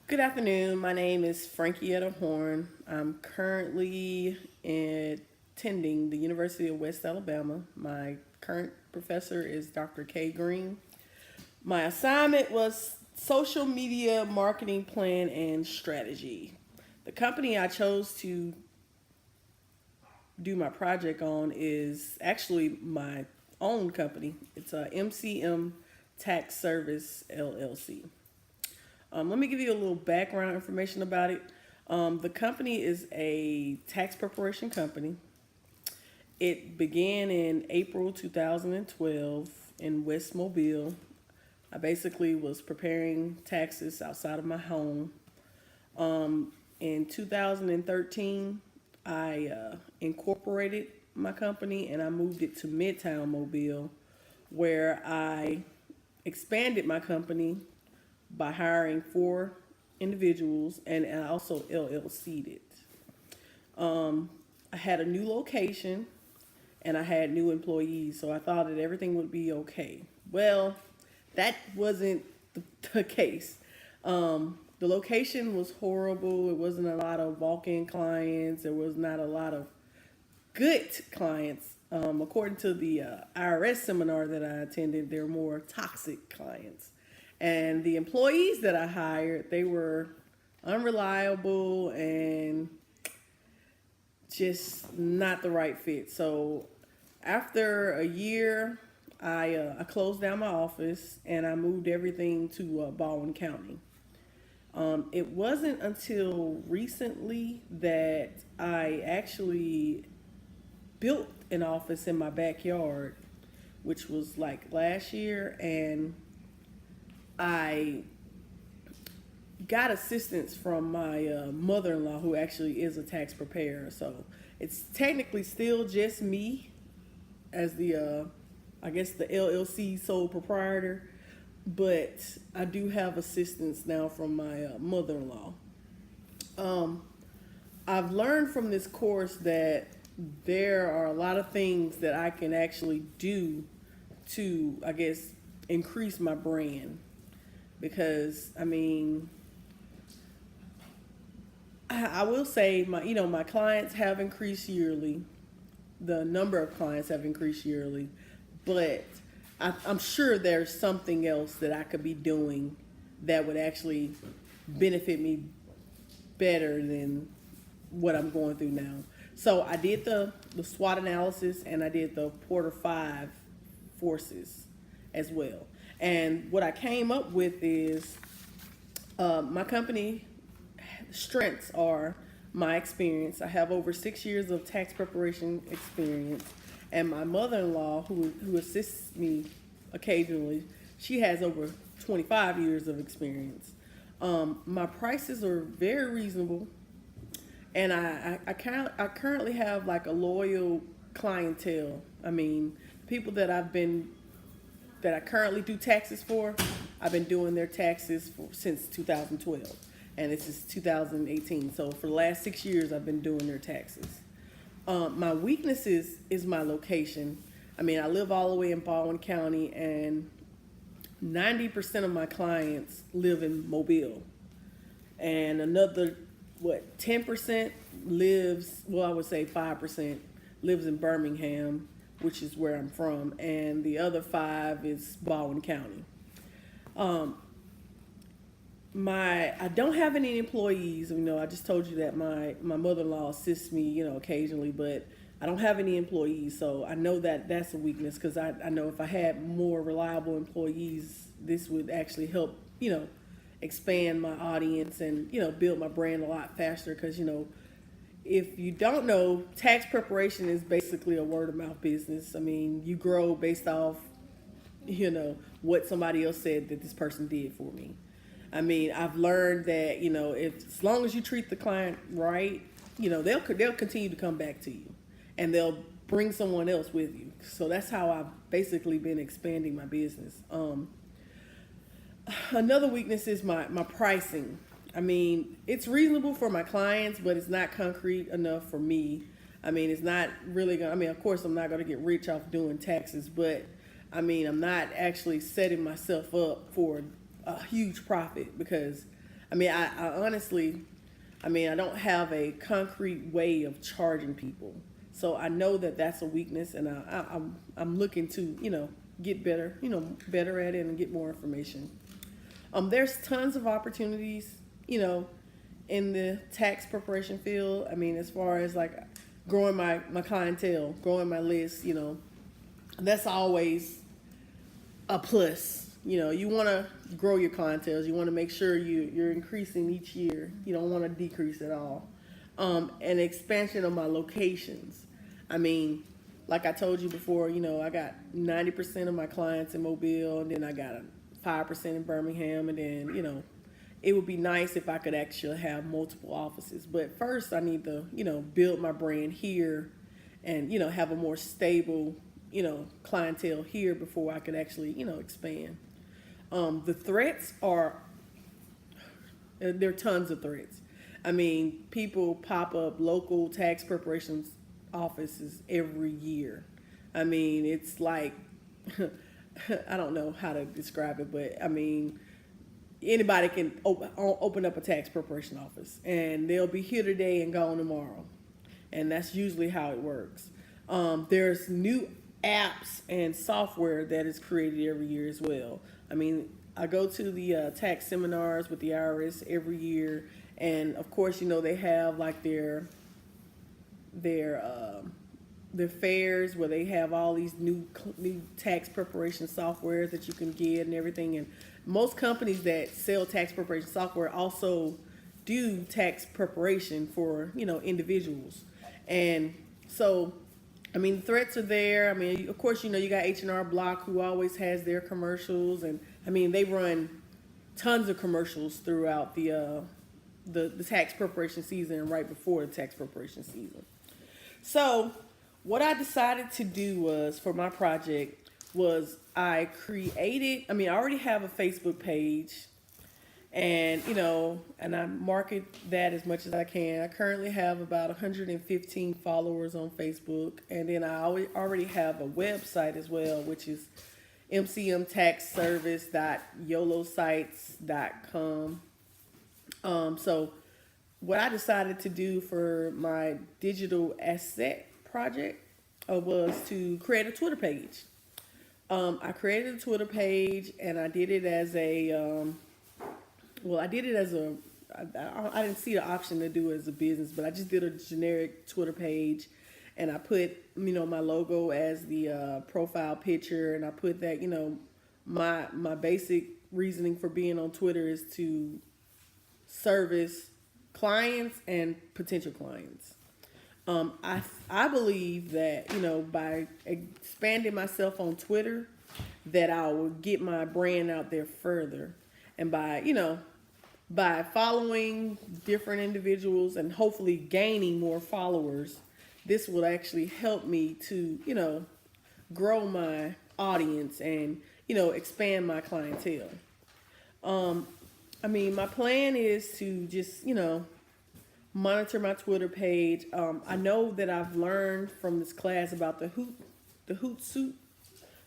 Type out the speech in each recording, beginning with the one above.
Good afternoon. My name is Frankietta Horn. I'm currently attending the University of West Alabama. My current professor is Dr. Kay Green. My assignment was social media marketing plan and strategy. The company I chose to do my project on is actually my own company. It's a MCM Tax Service LLC. Let me give you a little background information about it. The company is a tax preparation company. It began in April 2012 in West Mobile. I basically was preparing taxes outside of my home. In 2013, I incorporated my company and I moved it to Midtown Mobile, where I expanded my company by hiring four individuals and I also LLC'd it. I had a new location and I had new employees, so I thought that everything would be okay. Well, that wasn't the case. The location was horrible. It wasn't a lot of walk-in clients. There was not a lot of good clients. According to the IRS seminar that I attended, they're more toxic clients. And the employees that I hired, they were unreliable and just not the right fit. So after a year, I closed down my office and I moved everything to Baldwin County. It wasn't until recently that I actually built an office in my backyard, which was like last year, and I got assistance from my mother-in-law, who actually is a tax preparer. So it's technically still just me as the, I guess, the LLC sole proprietor, but I do have assistance now from my mother-in-law. Um, I've learned from this course that there are a lot of things that I can actually do to, I guess, increase my brand. Because, I mean, I will say my clients have increased yearly. The number of clients have increased yearly, but I'm sure there's something else that I could be doing that would actually benefit me better than what I'm going through now. So I did the SWOT analysis and I did the Porter 5 forces as well. And what I came up with is my company strengths are my experience. I have over 6 years of tax preparation experience, and my mother-in-law, who assists me occasionally, she has over 25 years of experience. My prices are very reasonable, and I currently have like a loyal clientele. I mean, people that I currently do taxes for, I've been doing their taxes since 2012, and this is 2018. So for the last 6 years, I've been doing their taxes. My weaknesses is my location. I mean, I live all the way in Baldwin County, and 90% of my clients live in Mobile, and another 10% lives. Well, I would say 5% lives in Birmingham, which is where I'm from, and the other five is Baldwin County. Um, I don't have any employees. I just told you that my mother-in-law assists me, occasionally, but I don't have any employees. So I know that that's a weakness because I know if I had more reliable employees, this would actually help, expand my audience and build my brand a lot faster. Because if you don't know, tax preparation is basically a word of mouth business. I mean, you grow based off, what somebody else said that this person did for me. I mean, I've learned that if as long as you treat the client right, they'll continue to come back to you, and they'll bring someone else with you. So that's how I've basically been expanding my business. Another weakness is my pricing. I mean, it's reasonable for my clients, but it's not concrete enough for me. I mean, it's not really gonna, I mean, of course, I'm not gonna get rich off doing taxes, but I mean, I'm not actually setting myself up for a huge profit because I mean, I honestly, I mean, I don't have a concrete way of charging people, so I know that that's a weakness, and I'm looking to get better, better at it and get more information. There's tons of opportunities, you know, in the tax preparation field. I mean, as far as like growing my clientele, growing my list, that's always a plus. You want to grow your clientele. You want to make sure you're increasing each year. You don't want to decrease at all. And expansion of my locations. I mean, like I told you before, I got 90% of my clients in Mobile, and then I got a 5% in Birmingham, and then it would be nice if I could actually have multiple offices. But first, I need to build my brand here, and have a more stable clientele here before I could actually expand. The threats are there are tons of threats. I mean, people pop up local tax preparations offices every year. I mean, it's like I don't know how to describe it, but I mean, anybody can open up a tax preparation office, and they'll be here today and gone tomorrow, and that's usually how it works. There's new apps and software that is created every year as well. I mean, I go to the tax seminars with the IRS every year, and of course, they have like their fairs where they have all these new tax preparation software that you can get and everything. And most companies that sell tax preparation software also do tax preparation for individuals. And so, I mean, the threats are there. I mean, of course, you got H&R Block, who always has their commercials, and I mean, they run tons of commercials throughout the tax preparation season and right before the tax preparation season. So what I decided to do was, for my project, was I already have a Facebook page, and and I market that as much as I can. I currently have about 115 followers on Facebook, and then I already have a website as well, which is mcmtaxservice.yolosites.com. So what I decided to do for my digital asset project was to create a Twitter page. I created a Twitter page, and I did it as I didn't see the option to do it as a business, but I just did a generic Twitter page, and I put, my logo as the profile picture, and I put that, my basic reasoning for being on Twitter is to service clients and potential clients. I believe that, by expanding myself on Twitter, that I will get my brand out there further. And by following different individuals and hopefully gaining more followers, this will actually help me to, grow my audience and, expand my clientele. I mean, my plan is to just, monitor my Twitter page. I know that I've learned from this class about the Hootsuite,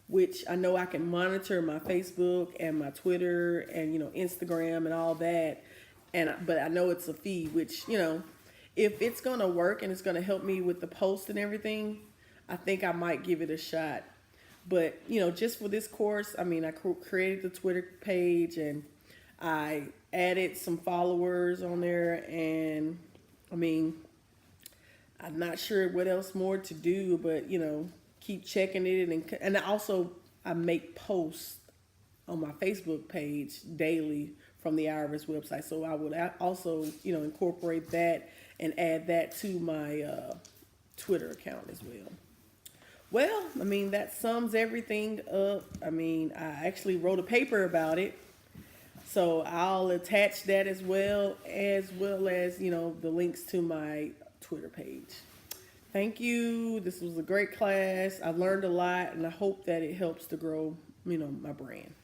which I know I can monitor my Facebook and my Twitter and Instagram and all that. But I know it's a fee, which if it's gonna work and it's gonna help me with the post and everything, I think I might give it a shot. But just for this course, I mean, I created the Twitter page, and I added some followers on there, and I mean, I'm not sure what else more to do, but keep checking it, and also I make posts on my Facebook page daily from the IRS website. So I would also incorporate that and add that to my Twitter account as well. Well, I mean, that sums everything up. I mean, I actually wrote a paper about it, so I'll attach that as well as the links to my Twitter page. Thank you. This was a great class. I learned a lot, and I hope that it helps to grow, my brand.